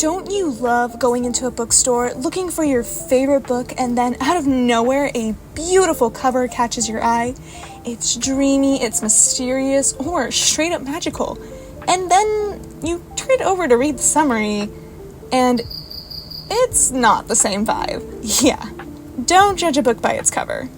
Don't you love going into a bookstore looking for your favorite book and then out of nowhere a beautiful cover catches your eye? It's dreamy, it's mysterious, or straight up magical. And then you turn it over to read the summary and it's not the same vibe. Yeah, don't judge a book by its cover.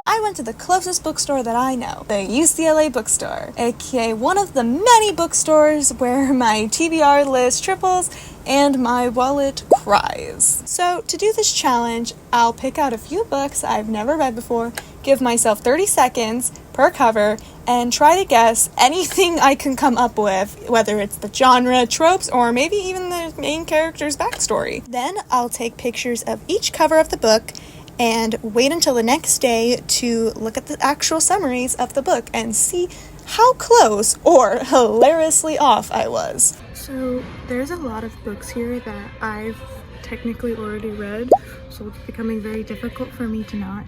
I went to the closest bookstore that I know, the UCLA bookstore, aka one of the many bookstores where my TBR list triples and my wallet cries. So to do this challenge, I'll pick out a few books I've never read before, give myself 30 seconds per cover, and try to guess anything I can come up with, whether it's the genre, tropes, or maybe even the main character's backstory. Then I'll take pictures of each cover of the book and wait until the next day to look at the actual summaries of the book and see how close or hilariously off I was. So there's a lot of books here that I've technically already read, so it's becoming very difficult for me to not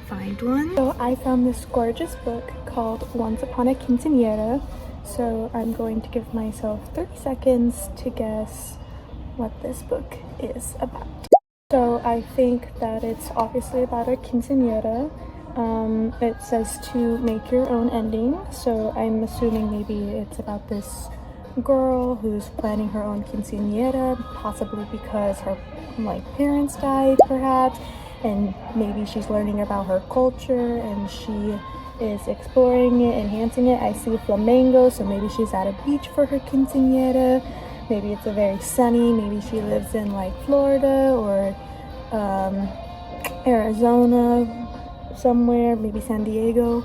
find one. So I found this gorgeous book called Once Upon a Quinceañera, so I'm going to give myself 30 seconds to guess what this book is about. So I think that it's obviously about a quinceañera. It says to make your own ending, so I'm assuming maybe it's about this girl who's planning her own quinceañera, possibly because her parents died perhaps, and maybe she's learning about her culture and she is exploring it, enhancing it. I see flamingos, so maybe she's at a beach for her quinceañera. Maybe it's a very sunny, maybe she lives in Florida or Arizona somewhere, maybe San Diego.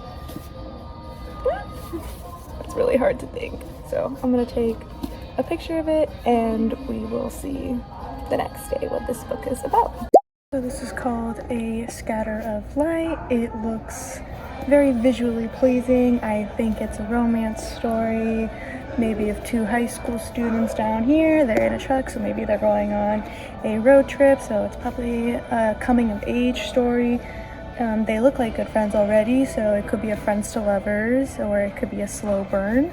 It's really hard to think. So I'm gonna take a picture of it and we will see the next day what this book is about. So this is called A Scatter of Light. It looks very visually pleasing. I think it's a romance story, maybe of two high school students down here. They're in a truck, so maybe they're going on a road trip, so it's probably a coming of age story. They look like good friends already, so it could be a friends to lovers, or it could be a slow burn.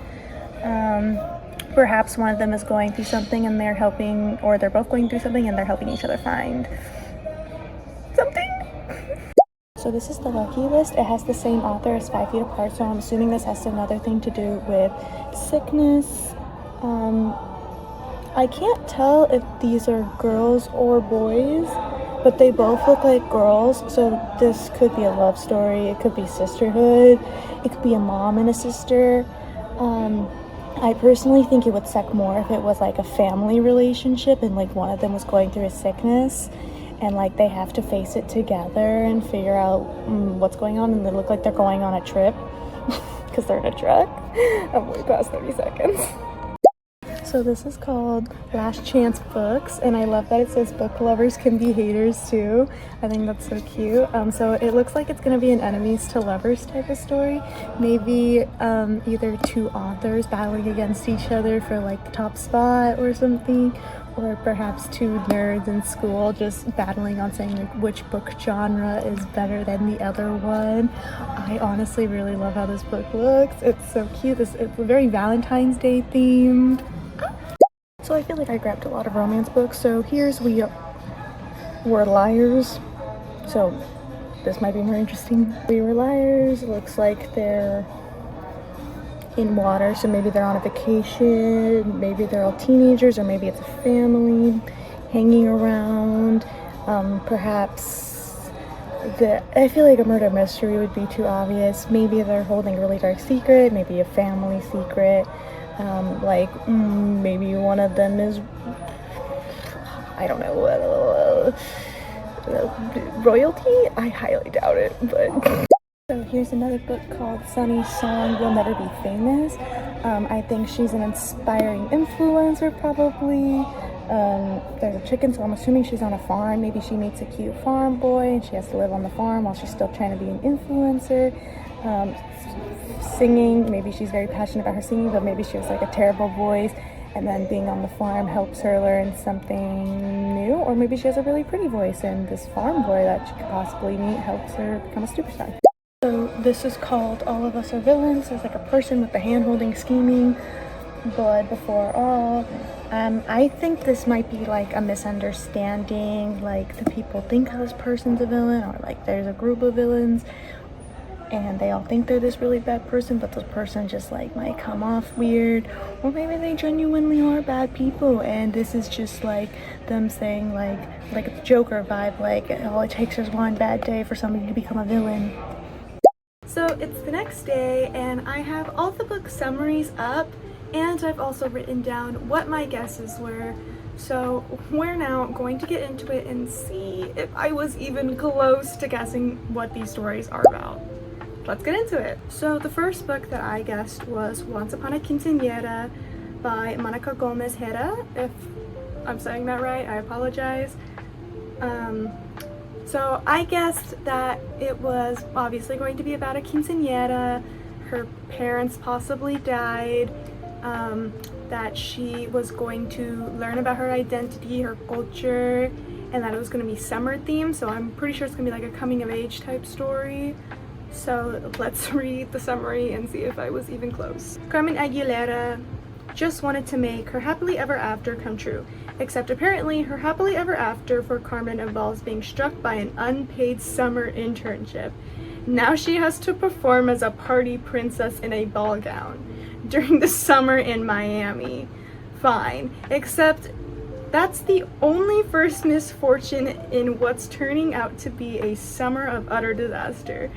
Perhaps one of them is going through something and they're helping, or they're both going through something and they're helping each other find something. So this is the Lucky List. It has the same author as 5 Feet Apart, so I'm assuming this has another thing to do with sickness. I can't tell if these are girls or boys, but they both look like girls, so this could be a love story, it could be sisterhood, it could be a mom and a sister. I personally think it would suck more if it was a family relationship and one of them was going through a sickness and they have to face it together and figure out what's going on, and they look like they're going on a trip because they're in a truck. I'm way past 30 seconds. So this is called Last Chance Books, and I love that it says book lovers can be haters too. I think that's so cute. So it looks like it's going to be an enemies to lovers type of story. Maybe either two authors battling against each other for the top spot or something, or perhaps two nerds in school just battling on saying which book genre is better than the other one. I honestly really love how this book looks. It's so cute. It's very Valentine's Day themed. So I feel like I grabbed a lot of romance books. So here's We Were Liars. So this might be more interesting. We Were Liars. Looks like they're in water, so maybe they're on a vacation, maybe they're all teenagers, or maybe it's a family hanging around. Perhaps I feel like a murder mystery would be too obvious. Maybe they're holding a really dark secret, maybe a family secret. Maybe one of them is, I don't know, royalty? I highly doubt it, but... So here's another book called Sunny Song Will Never Be Famous. I think she's an inspiring influencer, probably. There's a chicken, so I'm assuming she's on a farm. Maybe she meets a cute farm boy and she has to live on the farm while she's still trying to be an influencer. Singing, maybe she's very passionate about her singing, but maybe she has a terrible voice and then being on the farm helps her learn something new, or maybe she has a really pretty voice and this farm boy that she could possibly meet helps her become a superstar. So this is called All of Us Are Villains. There's like a person with the hand holding scheming, blood before all. I think this might be like a misunderstanding, like the people think this person's a villain, or like there's a group of villains and they all think they're this really bad person, but the person just like might come off weird, or maybe they genuinely are bad people and this is just like them saying like a Joker vibe, like all it takes is one bad day for somebody to become a villain. So it's the next day and I have all the book summaries up, and I've also written down what my guesses were. So we're now going to get into it and see if I was even close to guessing what these stories are about. Let's get into it. So the first book that I guessed was Once Upon a Quinceañera by Monica Gomez Hera. If I'm saying that right, I apologize. So I guessed that it was obviously going to be about a quinceañera. Her parents possibly died. That she was going to learn about her identity, her culture, and that it was going to be summer themed. So I'm pretty sure it's going to be like a coming of age type story. So let's read the summary and see if I was even close. Carmen Aguilera just wanted to make her happily ever after come true. Except apparently her happily ever after for Carmen involves being struck by an unpaid summer internship. Now she has to perform as a party princess in a ball gown during the summer in Miami. Fine, except that's the only first misfortune in what's turning out to be a summer of utter disaster.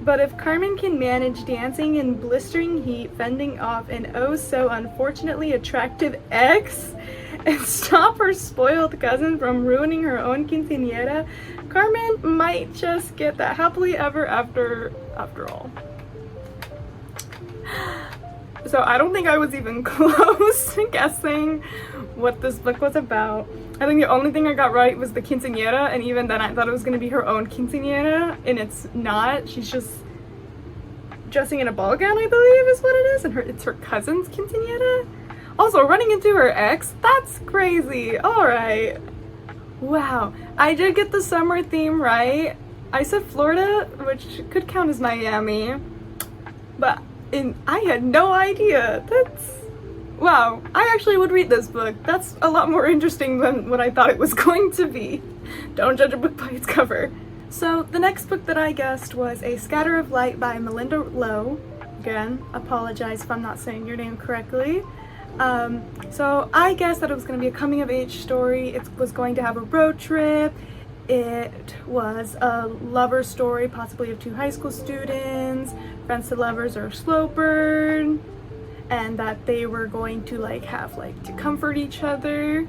But if Carmen can manage dancing in blistering heat, fending off an oh so unfortunately attractive ex, and stop her spoiled cousin from ruining her own quinceañera, Carmen might just get that happily ever after all. So I don't think I was even close to guessing what this book was about. I think the only thing I got right was the quinceañera, and even then I thought it was going to be her own quinceañera, and it's not. She's just dressing in a ball gown, I believe is what it is, and it's her cousin's quinceañera. Also, running into her ex, that's crazy. Alright. Wow. I did get the summer theme right. I said Florida, which could count as Miami, but I had no idea. That's... wow. I actually would read this book. That's a lot more interesting than what I thought it was going to be. Don't judge a book by its cover. So the next book that I guessed was A Scatter of Light by Malinda Lo. Again, apologize if I'm not saying your name correctly. So I guessed that it was going to be a coming of age story. It was going to have a road trip. It was a lover story, possibly of two high school students, friends to lovers or slow burn, and that they were going to have to comfort each other.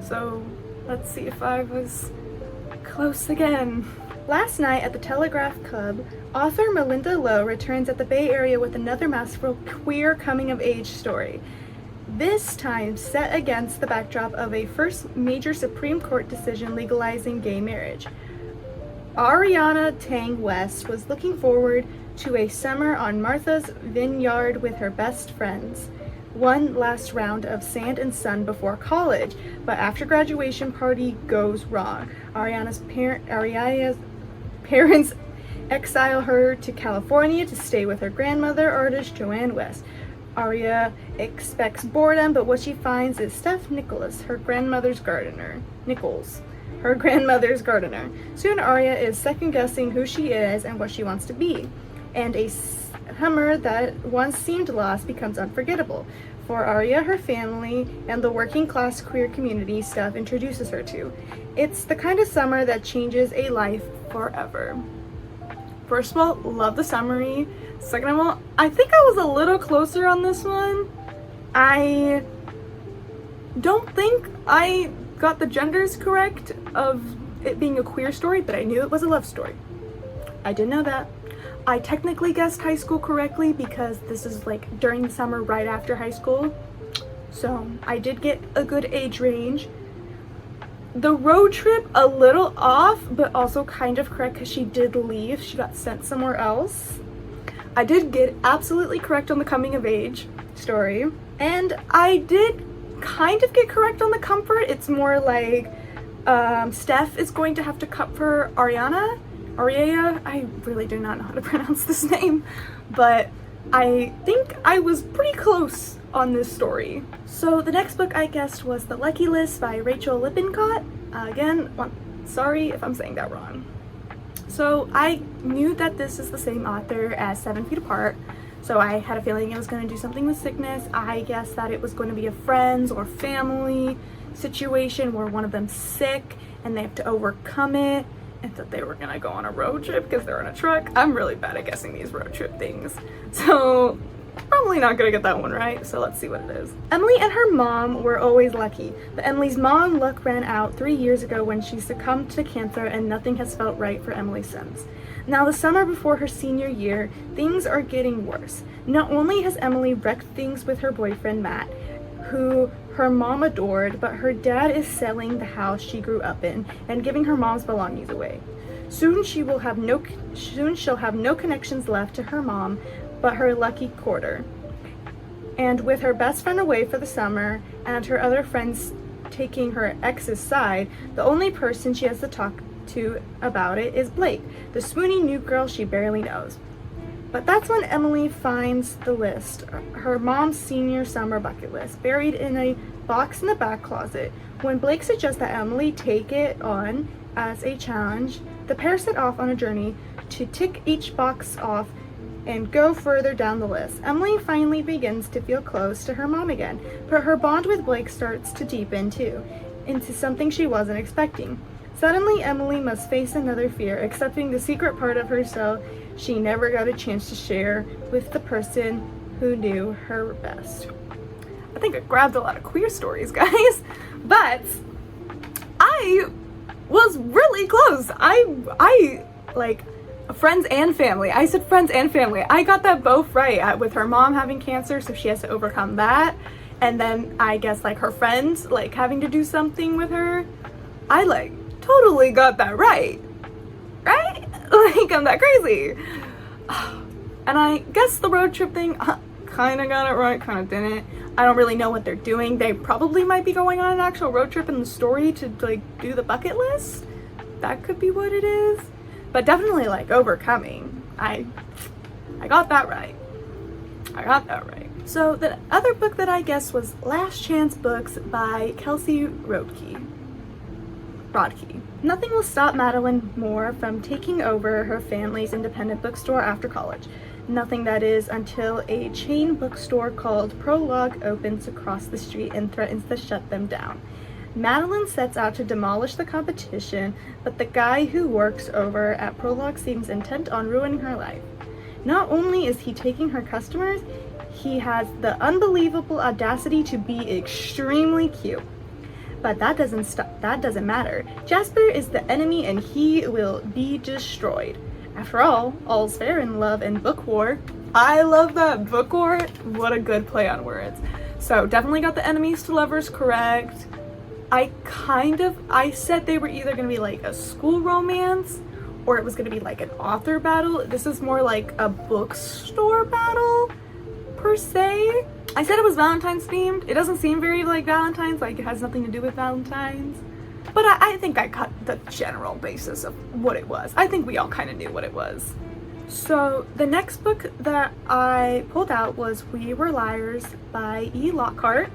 So let's see if I was close again. Last night at the Telegraph Club, author Malinda Lo returns at the Bay Area with another masterful queer coming of age story. This time set against the backdrop of a first major Supreme Court decision legalizing gay marriage. Ariana Tang West was looking forward to a summer on Martha's Vineyard with her best friends. One last round of sand and sun before college, but after graduation party goes wrong. Ariana's parents exile her to California to stay with her grandmother, artist Joanne West. Aria expects boredom, but what she finds is Steph Nichols, her grandmother's gardener. Soon Aria is second-guessing who she is and what she wants to be, and a summer that once seemed lost becomes unforgettable for Aria, her family, and the working-class queer community Steph introduces her to. It's the kind of summer that changes a life forever. First of all, love the summary. Second of all, I think I was a little closer on this one. I don't think I got the genders correct of it being a queer story, but I knew it was a love story. I did know that. I technically guessed high school correctly because this is during the summer right after high school. So I did get a good age range. The road trip, a little off, but also kind of correct because she did leave. She got sent somewhere else. I did get absolutely correct on the coming of age story. And I did kind of get correct on the comfort. It's more like Steph is going to have to comfort Ariana. I really do not know how to pronounce this name, but I think I was pretty close on this story. So the next book I guessed was The Lucky List by Rachel Lippincott. Again, sorry if I'm saying that wrong. So I knew that this is the same author as 7 Feet Apart, so I had a feeling it was going to do something with sickness. I guessed that it was going to be a friends or family situation where one of them's sick and they have to overcome it, and that they were gonna go on a road trip because they're in a truck. I'm really bad at guessing these road trip things, so probably not gonna get that one right, so let's see what it is. Emily and her mom were always lucky, but Emily's mom luck ran out 3 years ago when she succumbed to cancer, and nothing has felt right for Emily since. Now the summer before her senior year, things are getting worse. Not only has Emily wrecked things with her boyfriend Matt, who her mom adored, but her dad is selling the house she grew up in and giving her mom's belongings away. Soon she'll have no connections left to her mom but her lucky quarter. And with her best friend away for the summer and her other friends taking her ex's side, the only person she has to talk to about it is Blake, the swoony new girl she barely knows. But that's when Emily finds the list, her mom's senior summer bucket list, buried in a box in the back closet. When Blake suggests that Emily take it on as a challenge, the pair set off on a journey to tick each box off and go further down the list. Emily finally begins to feel close to her mom again, but her bond with Blake starts to deepen too, into something she wasn't expecting. Suddenly, Emily must face another fear, accepting the secret part of herself she never got a chance to share with the person who knew her best. I think I grabbed a lot of queer stories, guys, but I was really close. I like friends and family. I said friends and family. I got that both right, with her mom having cancer, so she has to overcome that, and then I guess like her friends like having to do something with her. I like totally got that right? Like, I'm that crazy. And I guess the road trip thing, kind of got it right, kind of didn't. I don't really know what they're doing. They probably might be going on an actual road trip in the story to like do the bucket list. That could be what it is. But definitely like overcoming. I got that right. I got that right. So the other book that I guessed was Last Chance Books by Kelsey Rodkey. Nothing will stop Madeline Moore from taking over her family's independent bookstore after college. Nothing, that is, until a chain bookstore called Prologue opens across the street and threatens to shut them down. Madeline sets out to demolish the competition, but the guy who works over at Prologue seems intent on ruining her life. Not only is he taking her customers, he has the unbelievable audacity to be extremely cute. But that doesn't matter. Jasper is the enemy and he will be destroyed. After all, all's fair in love and book war. I love that, book war. What a good play on words. So definitely got the enemies to lovers correct. I said they were either gonna be like a school romance or it was gonna be like an author battle. This is more like a bookstore battle per se. I said it was Valentine's themed. It doesn't seem very like Valentine's, like it has nothing to do with Valentine's. But I think I got the general basis of what it was. I think we all kind of knew what it was. So the next book that I pulled out was We Were Liars by E. Lockhart.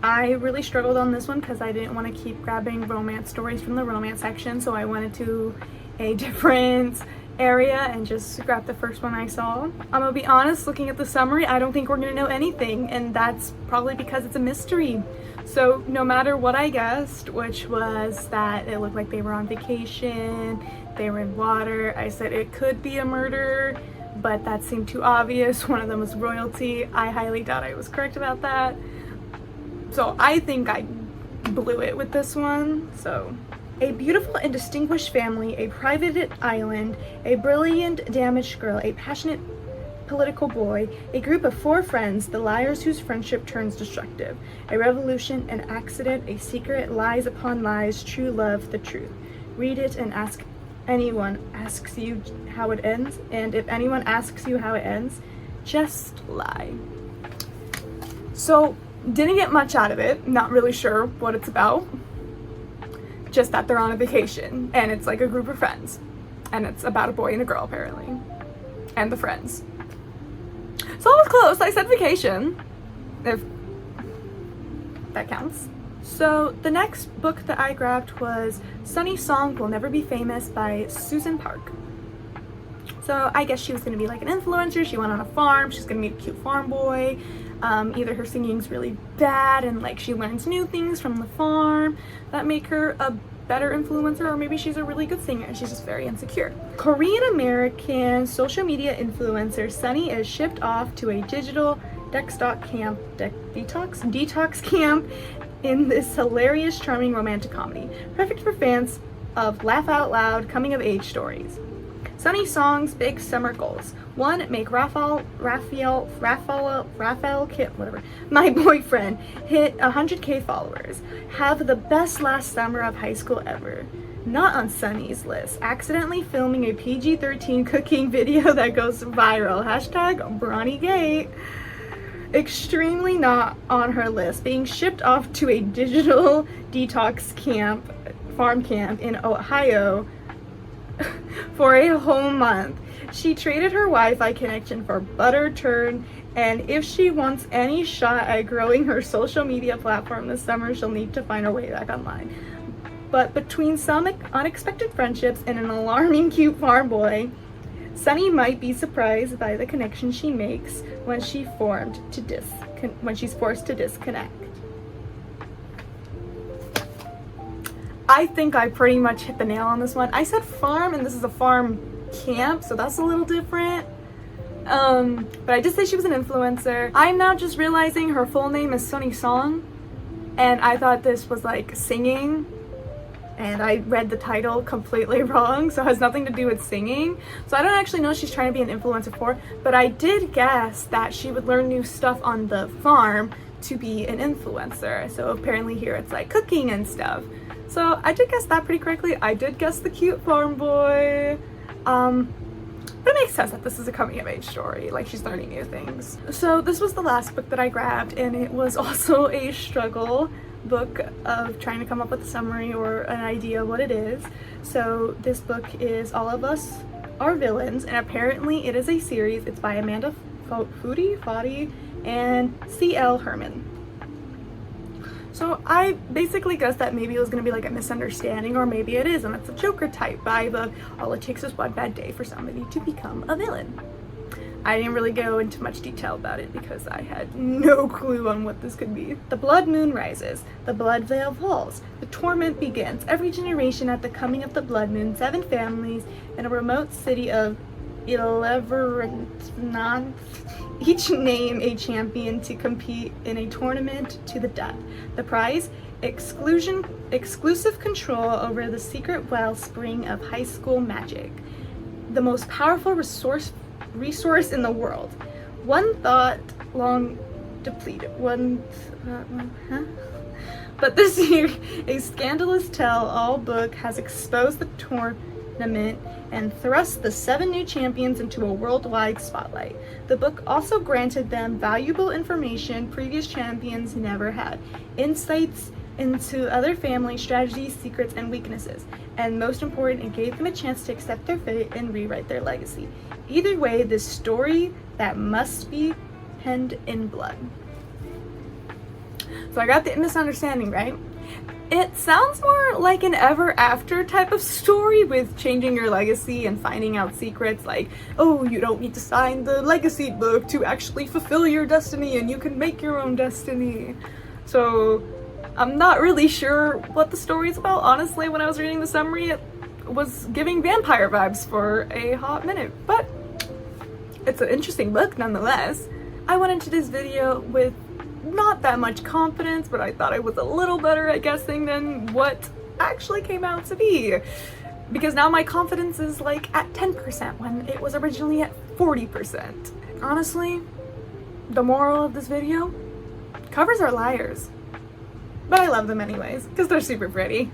I really struggled on this one because I didn't want to keep grabbing romance stories from the romance section, so I went into a different area and just grab the first one I saw. I'm gonna be honest, looking at the summary, I don't think we're gonna know anything, and that's probably because it's a mystery. So no matter what I guessed, which was that it looked like they were on vacation, they were in water, I said it could be a murder, but that seemed too obvious. One of them was royalty. I highly doubt I was correct about that. So I think I blew it with this one. So a beautiful and distinguished family, a private island, a brilliant damaged girl, a passionate political boy, a group of 4 friends, the liars whose friendship turns destructive, a revolution, an accident, a secret, lies upon lies, true love, the truth. Read it and ask anyone asks you how it ends, and if anyone asks you how it ends, just lie. So Didn't get much out of it, not really sure what it's about. Just that they're on a vacation and it's like a group of friends. And it's about a boy and a girl apparently. And the friends. So I was close. I said vacation. If that counts. So the next book that I grabbed was Sunny Song Will Never Be Famous by Susan Park. So I guess she was going to be like an influencer. She went on a farm. She's going to meet a cute farm boy. Either her singing's really bad and like she learns new things from the farm that make her a better influencer, or maybe she's a really good singer and she's just very insecure. Korean American social media influencer Sunny is shipped off to a digital detox camp in this hilarious, charming romantic comedy, perfect for fans of laugh out loud coming of age stories. Sunny Song's big summer goals: 1. Make Raphael, my boyfriend, hit 100K followers. Have the best last summer of high school ever. Not on Sunny's list: accidentally filming a PG-13 cooking video that goes viral. # BronnyGate. Extremely not on her list: being shipped off to a digital detox farm camp in Ohio for a whole month. She traded her Wi-Fi connection for butter turn, and if she wants any shot at growing her social media platform this summer, she'll need to find her way back online. But between some unexpected friendships and an alarming cute farm boy, Sunny might be surprised by the connection she makes when she's forced to disconnect. I think I pretty much hit the nail on this one. I said farm, and this is a farm camp, so that's a little different. But I did say she was an influencer. I'm now just realizing her full name is Sunny Song, and I thought this was like singing, and I read the title completely wrong, so it has nothing to do with singing. So I don't actually know what she's trying to be an influencer for, but I did guess that she would learn new stuff on the farm to be an influencer. So apparently here it's like cooking and stuff. So I did guess that pretty correctly. I did guess the cute farm boy. But it makes sense that this is a coming of age story, like she's learning new things. So this was the last book that I grabbed, and it was also a struggle book of trying to come up with a summary or an idea of what it is. So this book is All of Us Are Villains, and apparently it is a series. It's by Amanda Foddy and C.L. Herman. So I basically guessed that maybe it was going to be like a misunderstanding, or maybe it is, and it's a Joker type vibe of all it takes is one bad day for somebody to become a villain. I didn't really go into much detail about it because I had no clue on what this could be. The blood moon rises, the blood veil falls, the torment begins. Every generation at the coming of the blood moon, 7 families in a remote city of Eleverant, each name a champion to compete in a tournament to the death. The prize: exclusive control over the secret wellspring of high school magic, the most powerful resource in the world. One thought long depleted. But this year, a scandalous tell-all book has exposed the tournament and thrust the 7 new champions into a worldwide spotlight. The book also granted them valuable information previous champions never had, insights into other family strategies, secrets, and weaknesses, and most important, it gave them a chance to accept their fate and rewrite their legacy. Either way, this story that must be penned in blood. So I got the misunderstanding right. It sounds more like an ever after type of story with changing your legacy and finding out secrets like, oh, you don't need to sign the legacy book to actually fulfill your destiny and you can make your own destiny. So I'm not really sure what the story is about. Honestly, when I was reading the summary, it was giving vampire vibes for a hot minute, but it's an interesting book nonetheless. I went into this video with not that much confidence, but I thought I was a little better at guessing than what actually came out to be, because now my confidence is like at 10% when it was originally at 40%. Honestly, the moral of this video: covers are liars, but I love them anyways because they're super pretty.